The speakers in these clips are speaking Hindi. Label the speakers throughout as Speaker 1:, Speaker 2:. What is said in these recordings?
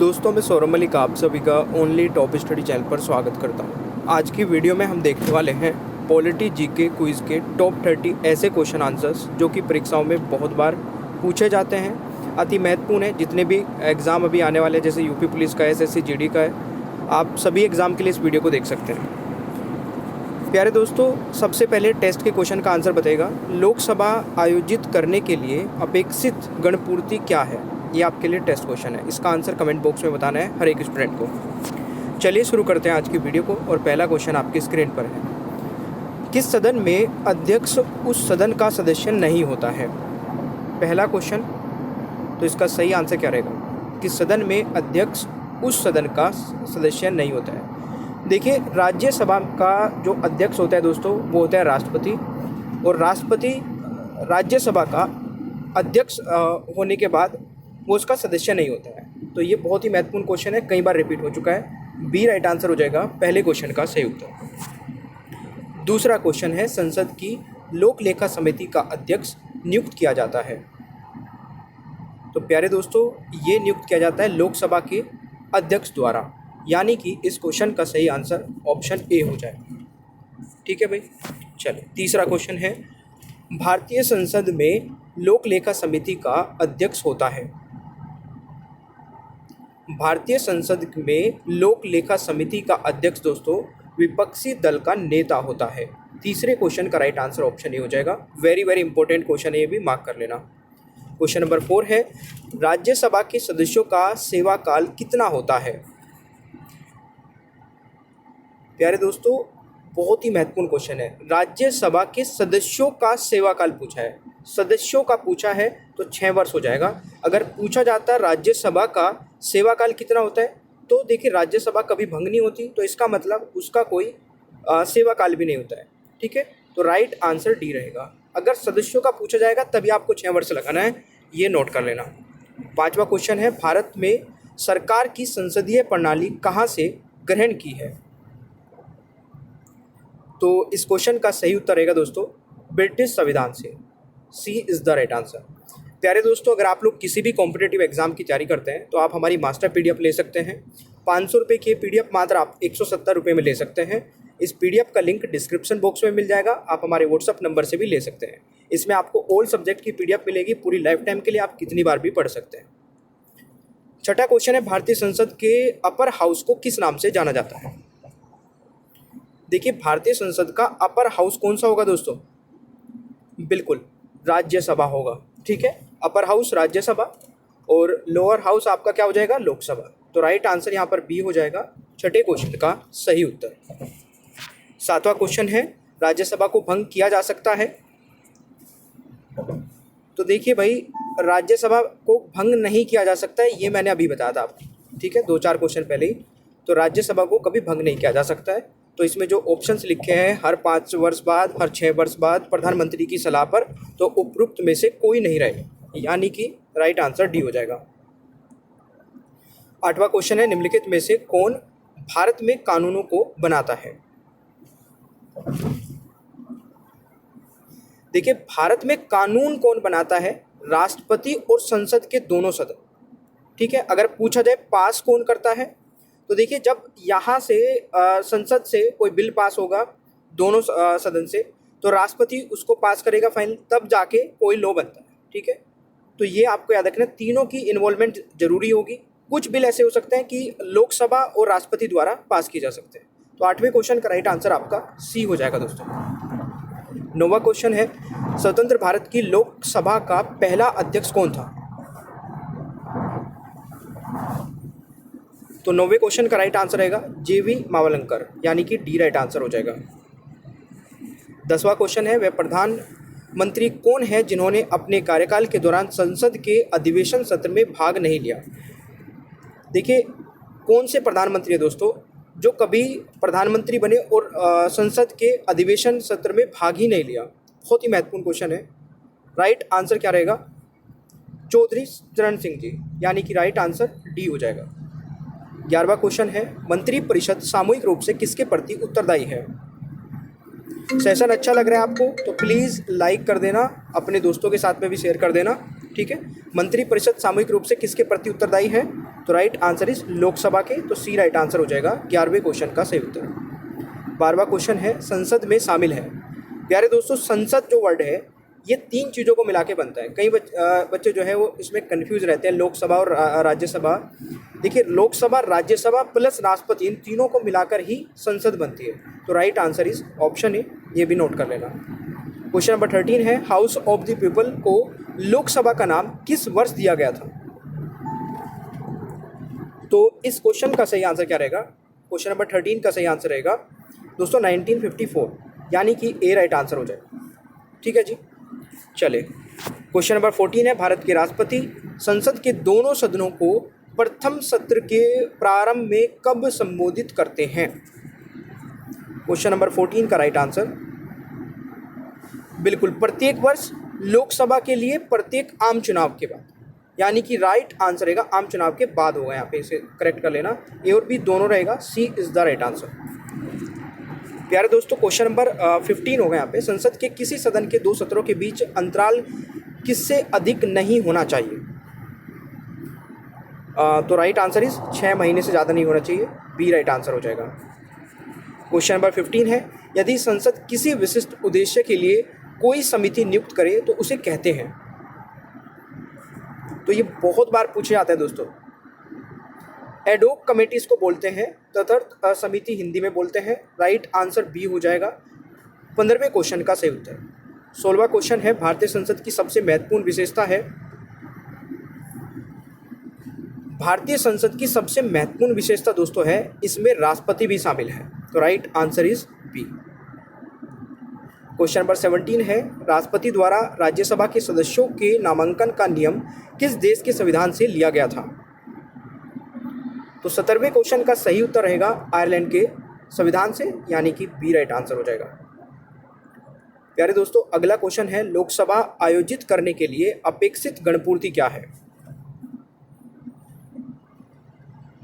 Speaker 1: दोस्तों, मैं सौरभ मलिक आप सभी का ओनली टॉप स्टडी चैनल पर स्वागत करता हूं। आज की वीडियो में हम देखने वाले हैं पॉलिटी जीके क्विज़ के टॉप 30 ऐसे क्वेश्चन आंसर्स जो कि परीक्षाओं में बहुत बार पूछे जाते हैं, अति महत्वपूर्ण है। जितने भी एग्ज़ाम अभी आने वाले हैं, जैसे यूपी पुलिस का है, एसएससी जीडी का है, आप सभी एग्ज़ाम के लिए इस वीडियो को देख सकते हैं। प्यारे दोस्तों, सबसे पहले टेस्ट के क्वेश्चन का आंसर बताएगा, लोकसभा आयोजित करने के लिए अपेक्षित गणपूर्ति क्या है। ये आपके लिए टेस्ट क्वेश्चन है, इसका आंसर कमेंट बॉक्स में बताना है हर एक स्टूडेंट को। चलिए शुरू करते हैं आज की वीडियो को। और पहला क्वेश्चन आपकी स्क्रीन पर है, किस सदन में अध्यक्ष उस सदन का सदस्य नहीं होता है। पहला क्वेश्चन, तो इसका सही आंसर क्या रहेगा, किस सदन में अध्यक्ष उस सदन का सदस्य नहीं होता है। देखिए, राज्यसभा का जो अध्यक्ष होता है दोस्तों, वो होता है राष्ट्रपति, और राष्ट्रपति राज्यसभा का अध्यक्ष होने के बाद वो उसका सदस्य नहीं होता है। तो ये बहुत ही महत्वपूर्ण क्वेश्चन है, कई बार रिपीट हो चुका है। बी राइट आंसर हो जाएगा पहले क्वेश्चन का सही उत्तर। दूसरा क्वेश्चन है, संसद की लोक लेखा समिति का अध्यक्ष नियुक्त किया जाता है। तो प्यारे दोस्तों, ये नियुक्त किया जाता है लोकसभा के अध्यक्ष द्वारा, यानी कि इस क्वेश्चन का सही आंसर ऑप्शन ए हो जाएगा। ठीक है भाई, चलिए तीसरा क्वेश्चन है, भारतीय संसद में लोक लेखा समिति का अध्यक्ष होता है। भारतीय संसद में लोक लेखा समिति का अध्यक्ष दोस्तों विपक्षी दल का नेता होता है। तीसरे क्वेश्चन का राइट आंसर ऑप्शन ए हो जाएगा। वेरी वेरी इंपॉर्टेंट क्वेश्चन है, ये भी मार्क कर लेना। क्वेश्चन नंबर 4 है, राज्यसभा के सदस्यों का सेवा काल कितना होता है। प्यारे दोस्तों, बहुत ही महत्वपूर्ण क्वेश्चन है। राज्यसभा के सदस्यों का सेवा काल पूछा है, सदस्यों का पूछा है तो 6 वर्ष हो जाएगा। अगर पूछा जाता राज्यसभा का सेवा काल कितना होता है, तो देखिए राज्यसभा कभी भंग नहीं होती, तो इसका मतलब उसका कोई सेवा काल भी नहीं होता है। ठीक है, तो राइट आंसर डी रहेगा। अगर सदस्यों का पूछा जाएगा तभी आपको 6 वर्ष लगाना है, ये नोट कर लेना। पांचवा क्वेश्चन है, भारत में सरकार की संसदीय प्रणाली कहाँ से ग्रहण की है। तो इस क्वेश्चन का सही उत्तर रहेगा दोस्तों ब्रिटिश संविधान से। सी इज़ द राइट आंसर। प्यारे दोस्तों, अगर आप लोग किसी भी कॉम्पिटिटिव एग्जाम की तैयारी करते हैं तो आप हमारी मास्टर पीडीएफ ले सकते हैं। 500 रुपये की पीडीएफ मात्र आप 170 रुपये में ले सकते हैं। इस पीडीएफ का लिंक डिस्क्रिप्शन बॉक्स में मिल जाएगा, आप हमारे व्हाट्सअप नंबर से भी ले सकते हैं। इसमें आपको ऑल सब्जेक्ट की पीडीएफ मिलेगी, पूरी लाइफ टाइम के लिए आप कितनी बार भी पढ़ सकते हैं। छठा क्वेश्चन है, भारतीय संसद के अपर हाउस को किस नाम से जाना जाता है। देखिए, भारतीय संसद का अपर हाउस कौन सा होगा दोस्तों, बिल्कुल राज्यसभा होगा। ठीक है, अपर हाउस राज्यसभा और लोअर हाउस आपका क्या हो जाएगा, लोकसभा। तो राइट आंसर यहाँ पर बी हो जाएगा छठे क्वेश्चन का सही उत्तर। सातवां क्वेश्चन है, राज्यसभा को भंग किया जा सकता है। तो देखिए भाई, राज्यसभा को भंग नहीं किया जा सकता है, ये मैंने अभी बताया था आपको। ठीक है, 2-4 क्वेश्चन पहले ही। तो राज्यसभा को कभी भंग नहीं किया जा सकता है। तो इसमें जो ऑप्शंस लिखे हैं, हर 5 वर्ष बाद, हर 6 वर्ष बाद, प्रधानमंत्री की सलाह पर, तो उपरोक्त में से कोई नहीं रहेगा, यानी कि राइट आंसर डी हो जाएगा। 8वां क्वेश्चन है, निम्नलिखित में से कौन भारत में कानूनों को बनाता है। देखिए, भारत में कानून कौन बनाता है, राष्ट्रपति और संसद के दोनों सदन। ठीक है, अगर पूछा जाए पास कौन करता है, तो देखिए जब यहाँ से संसद से कोई बिल पास होगा दोनों सदन से, तो राष्ट्रपति उसको पास करेगा फाइनल, तब जाके कोई लॉ बनता है। ठीक है, तो ये आपको याद रखना, तीनों की इन्वॉल्वमेंट जरूरी होगी। कुछ बिल ऐसे हो सकते हैं कि लोकसभा और राष्ट्रपति द्वारा पास किए जा सकते हैं। तो 8वें क्वेश्चन का राइट आंसर आपका सी हो जाएगा दोस्तों। 9वां क्वेश्चन है, स्वतंत्र भारत की लोकसभा का पहला अध्यक्ष कौन था। तो 9वें क्वेश्चन का राइट आंसर रहेगा जेवी मावलंकर, यानी कि डी राइट आंसर हो जाएगा। 10वां क्वेश्चन है, वह प्रधानमंत्री कौन है जिन्होंने अपने कार्यकाल के दौरान संसद के अधिवेशन सत्र में भाग नहीं लिया। देखिए, कौन से प्रधानमंत्री है दोस्तों जो कभी प्रधानमंत्री बने और संसद के अधिवेशन सत्र में भाग ही नहीं लिया। बहुत ही महत्वपूर्ण क्वेश्चन है। राइट आंसर क्या रहेगा, चौधरी चरण सिंह जी, यानी कि राइट आंसर डी हो जाएगा। 11वां क्वेश्चन है, मंत्रिपरिषद सामूहिक रूप से किसके प्रति उत्तरदायी है। सेशन अच्छा लग रहा है आपको तो प्लीज़ लाइक कर देना, अपने दोस्तों के साथ में भी शेयर कर देना। ठीक है, मंत्रिपरिषद सामूहिक रूप से किसके प्रति उत्तरदायी है, तो राइट आंसर इज लोकसभा के, तो सी राइट आंसर हो जाएगा 11वें क्वेश्चन का सही उत्तर। 12वां क्वेश्चन है संसद में शामिल है। प्यारे दोस्तों, संसद जो वर्ड है ये 3 चीज़ों को मिला के बनता है। कई बच्चे जो है वो इसमें कंफ्यूज रहते हैं, लोकसभा और राज्यसभा। देखिए, लोकसभा, राज्यसभा प्लस राष्ट्रपति, इन तीनों को मिलाकर ही संसद बनती है। तो right answer is option A, ये भी नोट कर लेना। क्वेश्चन नंबर 13 है हाउस ऑफ द पीपल को लोकसभा का नाम किस वर्ष दिया गया था? तो इस क्वेश्चन का सही आंसर क्या रहेगा? क्वेश्चन नंबर 13 का सही आंसर रहेगा दोस्तों 1954, यानी कि ए राइट आंसर हो जाएगा। ठीक है जी, चले। क्वेश्चन नंबर 14 है भारत के राष्ट्रपति संसद के दोनों सदनों को प्रथम सत्र के प्रारंभ में कब संबोधित करते हैं? क्वेश्चन नंबर 14 का राइट आंसर बिल्कुल प्रत्येक वर्ष लोकसभा के लिए प्रत्येक आम चुनाव के बाद, यानी कि राइट आंसर रहेगा आम चुनाव के बाद होगा। यहाँ पे इसे करेक्ट कर लेना, ए और बी दोनों रहेगा, सी इज द राइट आंसर। प्यारे दोस्तों, क्वेश्चन नंबर 15 होगा यहाँ पे संसद के किसी सदन के 2 सत्रों के बीच अंतराल किससे अधिक नहीं होना चाहिए? तो राइट आंसर इज 6 महीने से ज़्यादा नहीं होना चाहिए, बी राइट आंसर हो जाएगा। क्वेश्चन नंबर 15 है यदि संसद किसी विशिष्ट उद्देश्य के लिए कोई समिति नियुक्त करे तो उसे कहते हैं? तो ये बहुत बार पूछे जाता है दोस्तों। एडोक कमेटीज को बोलते हैं, तदर्थ समिति हिंदी में बोलते हैं। राइट आंसर बी हो जाएगा 15वें क्वेश्चन का सही उत्तर। 16वां क्वेश्चन है भारतीय संसद की सबसे महत्वपूर्ण विशेषता है। भारतीय संसद की सबसे महत्वपूर्ण विशेषता दोस्तों है इसमें राष्ट्रपति भी शामिल है, तो right answer is B. Question number 17 है राष्ट्रपति द्वारा राज्यसभा के सदस्यों के नामांकन का नियम किस देश के संविधान से लिया गया था? तो 17वें क्वेश्चन का सही उत्तर रहेगा आयरलैंड के संविधान से, यानी कि बी राइट आंसर हो जाएगा। प्यारे दोस्तों, अगला क्वेश्चन है लोकसभा आयोजित करने के लिए अपेक्षित गणपूर्ति क्या है?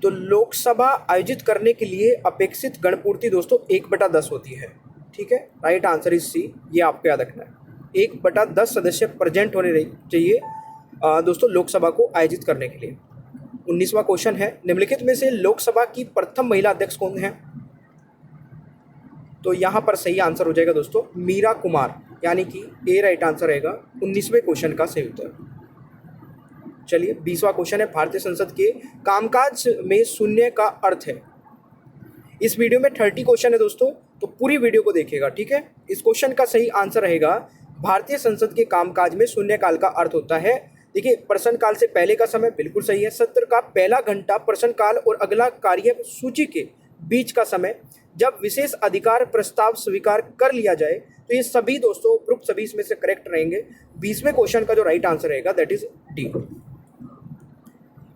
Speaker 1: तो लोकसभा आयोजित करने के लिए अपेक्षित गणपूर्ति दोस्तों 1/10 होती है। ठीक है, राइट आंसर इज सी, ये आपको याद रखना है। 1/10 सदस्य प्रेजेंट होने चाहिए दोस्तों लोकसभा को आयोजित करने के लिए। 19वां क्वेश्चन है निम्नलिखित में से लोकसभा की प्रथम महिला अध्यक्ष कौन है? तो यहाँ पर सही आंसर हो जाएगा दोस्तों मीरा कुमार, यानी कि ए राइट आंसर रहेगा 19वें क्वेश्चन का सही उत्तर। चलिए, 20वां क्वेश्चन है भारतीय संसद के कामकाज में शून्य का अर्थ है। इस वीडियो में 30 क्वेश्चन है दोस्तों, तो पूरी वीडियो को देखिएगा। ठीक है, इस क्वेश्चन का सही आंसर रहेगा भारतीय संसद के कामकाज में शून्यकाल का अर्थ होता है। देखिए, प्रश्नकाल से पहले का समय बिल्कुल सही है। सत्र का पहला घंटा प्रश्नकाल और अगला कार्य सूची के बीच का समय, जब विशेष अधिकार प्रस्ताव स्वीकार कर लिया जाए, तो ये सभी दोस्तों उपरोक्त सभी इसमें से करेक्ट रहेंगे। 20वें क्वेश्चन का जो राइट आंसर रहेगा दैट इज डी।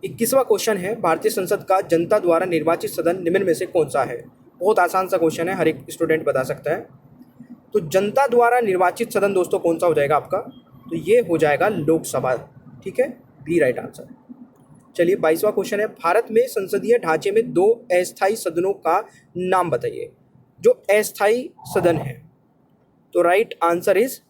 Speaker 1: 21वां क्वेश्चन है भारतीय संसद का जनता द्वारा निर्वाचित सदन निम्न में से कौन सा है? बहुत आसान सा क्वेश्चन है, हर एक स्टूडेंट बता सकता है। तो जनता द्वारा निर्वाचित सदन दोस्तों कौन सा हो जाएगा आपका? तो ये हो जाएगा लोकसभा। ठीक है, बी राइट आंसर। चलिए, 22वां क्वेश्चन है भारत में संसदीय ढांचे में 2 अस्थायी सदनों का नाम बताइए जो अस्थायी सदन है। तो राइट आंसर इज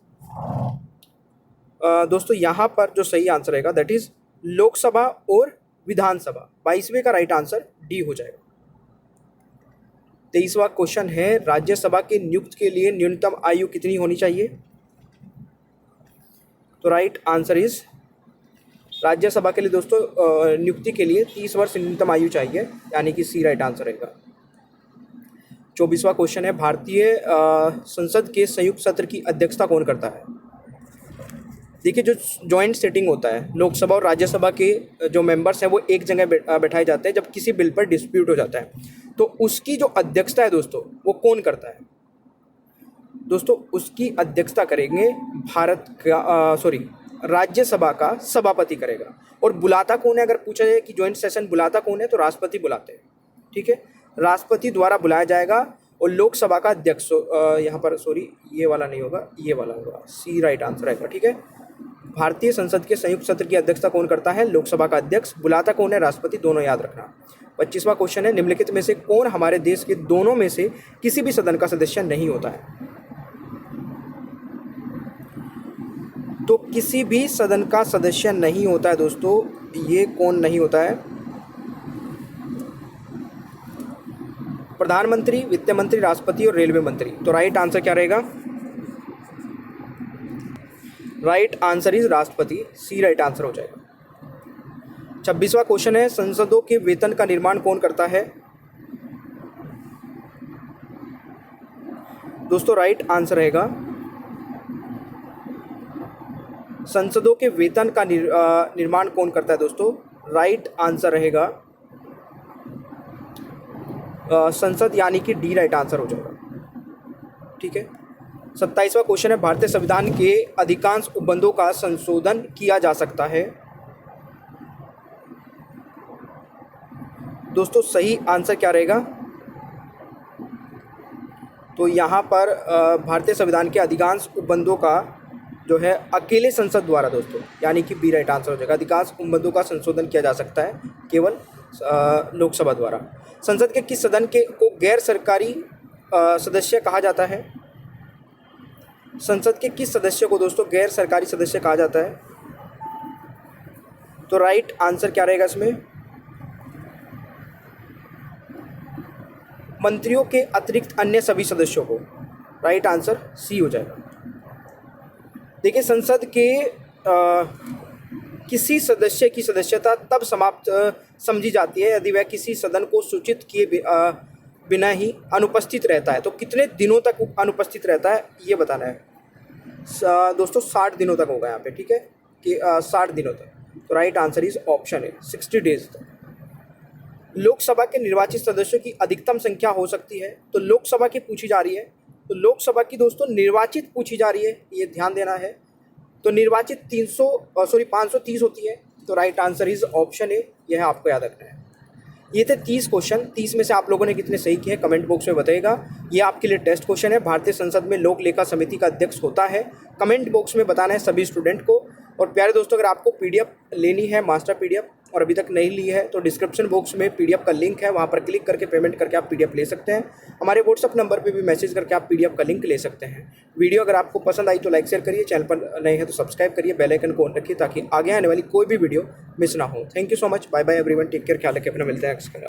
Speaker 1: दोस्तों यहाँ पर जो सही आंसर रहेगा दैट इज लोकसभा और विधानसभा। 22वें का राइट आंसर डी हो जाएगा। 23वां क्वेश्चन है राज्यसभा के नियुक्त के लिए न्यूनतम आयु कितनी होनी चाहिए? तो राइट आंसर इज राज्यसभा के लिए दोस्तों नियुक्ति के लिए 30 वर्ष न्यूनतम आयु चाहिए, यानी कि सी राइट आंसर रहेगा। 24वां क्वेश्चन है भारतीय संसद के संयुक्त सत्र की अध्यक्षता कौन करता है? देखिए, जो जॉइंट सिटिंग होता है लोकसभा और राज्यसभा के जो मेंबर्स हैं वो एक जगह बैठाए जाते हैं जब किसी बिल पर डिस्प्यूट हो जाता है, तो उसकी जो अध्यक्षता है दोस्तों वो कौन करता है? दोस्तों उसकी अध्यक्षता करेंगे राज्यसभा का सभापति करेगा। और बुलाता कौन है? अगर पूछा जाए कि जॉइंट सेशन बुलाता कौन है, तो राष्ट्रपति बुलाते हैं। ठीक है, राष्ट्रपति द्वारा बुलाया जाएगा। और लोकसभा का अध्यक्ष यहाँ पर ये वाला नहीं होगा, ये वाला होगा, सी राइट आंसर रहेगा। ठीक है, भारतीय संसद के संयुक्त सत्र की अध्यक्षता कौन करता है? लोकसभा का अध्यक्ष। बुलाता कौन है? राष्ट्रपति। दोनों याद रखना। 25वां क्वेश्चन है निम्नलिखित में से कौन हमारे देश के दोनों में से किसी भी सदन का सदस्य नहीं होता है? तो किसी भी सदन का सदस्य नहीं होता है दोस्तों, ये कौन नहीं होता है? प्रधानमंत्री, वित्त मंत्री, राष्ट्रपति और रेलवे मंत्री। तो राइट आंसर क्या रहेगा? राइट आंसर इज राष्ट्रपति, सी राइट आंसर हो जाएगा। 26वां क्वेश्चन है, संसदों के वेतन का निर्माण कौन करता है? दोस्तों राइट आंसर रहेगा, संसदों के वेतन का निर्माण कौन करता है? दोस्तों राइट आंसर रहेगा संसद, यानी कि डी राइट आंसर हो जाएगा। ठीक है। 27वां क्वेश्चन है, भारतीय संविधान के अधिकांश उपबंधों का संशोधन किया जा सकता है। दोस्तों सही आंसर क्या रहेगा? तो यहाँ पर भारतीय संविधान के अधिकांश उपबंधों का जो है अकेले संसद द्वारा, दोस्तों यानी कि बी राइट आंसर हो जाएगा। अधिकांश उपबंधों का संशोधन किया जा सकता है केवल लोकसभा द्वारा। संसद के किस सदन को गैर सरकारी सदस्य कहा जाता है? संसद के किस सदस्य को दोस्तों गैर सरकारी सदस्य कहा जाता है? तो राइट आंसर क्या रहेगा इसमें? मंत्रियों के अतिरिक्त अन्य सभी सदस्यों को। राइट आंसर सी हो जाएगा। देखिए, संसद के किसी सदस्य की सदस्यता तब समाप्त समझी जाती है यदि वह किसी सदन को सूचित किए बिना ही अनुपस्थित रहता है। तो कितने दिनों तक अनुपस्थित रहता है ये बताना है दोस्तों। 60 दिनों तक होगा यहाँ पे। ठीक है कि 60 दिनों तक। तो राइट आंसर इज ऑप्शन है 60 डेज तक। लोकसभा के निर्वाचित सदस्यों की अधिकतम संख्या हो सकती है। तो लोकसभा की पूछी जा रही है, तो लोकसभा की दोस्तों निर्वाचित पूछी जा रही है, ये ध्यान देना है। तो निर्वाचित 530 होती है। तो right answer is option A, यह आपको याद रखना है। ये थे 30 क्वेश्चन। 30 में से आप लोगों ने कितने सही किए कमेंट बॉक्स में बताइएगा। ये आपके लिए टेस्ट क्वेश्चन है। भारतीय संसद में लोक लेखा समिति का अध्यक्ष होता है। कमेंट बॉक्स में बताना है सभी स्टूडेंट को। और प्यारे दोस्तों, अगर आपको पीडीएफ लेनी है, मास्टर पीडीएफ, और अभी तक नहीं ली है, तो डिस्क्रिप्शन बॉक्स में पीडीएफ का लिंक है, वहाँ पर क्लिक करके पेमेंट करके आप पीडीएफ ले सकते हैं। हमारे व्हाट्सअप नंबर पे भी मैसेज करके आप पीडीएफ का लिंक ले सकते हैं। वीडियो अगर आपको पसंद आई तो लाइक शेयर करिए, चैनल पर नए हैं तो सब्सक्राइब करिए, बेल आइकन को ऑन रखिए ताकि आगे आने वाली कोई भी वीडियो मिस ना हो। Thank you so much, bye bye everyone, take care, ख्याल रखिए अपना, मिलते हैं नेक्स्ट।